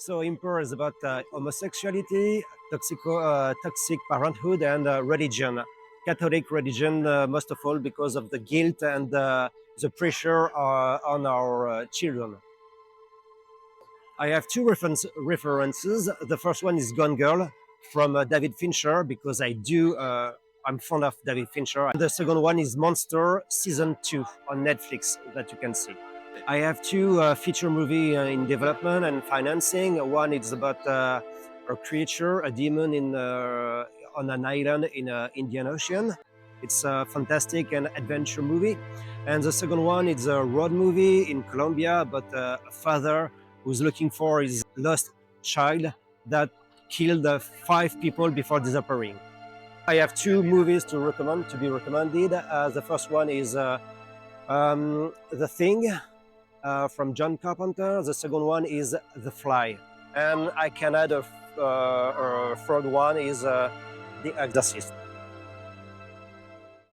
So Impure is about homosexuality, toxic parenthood, and religion. Catholic religion, most of all, because of the guilt and the pressure on our children. I have two references. The first one is Gone Girl from David Fincher because I'm fond of David Fincher. The second one is Monster Season 2 on Netflix that you can see. I have two feature movie in development and financing. One is about a creature, a demon on an island in the Indian Ocean. It's a fantastic and adventure movie. And the second one is a road movie in Colombia about a father who's looking for his lost child that killed 5 people before disappearing. I have two movies to be recommended. The first one is The Thing from John Carpenter. The second one is The Fly. And I can add a third one is The Exorcist.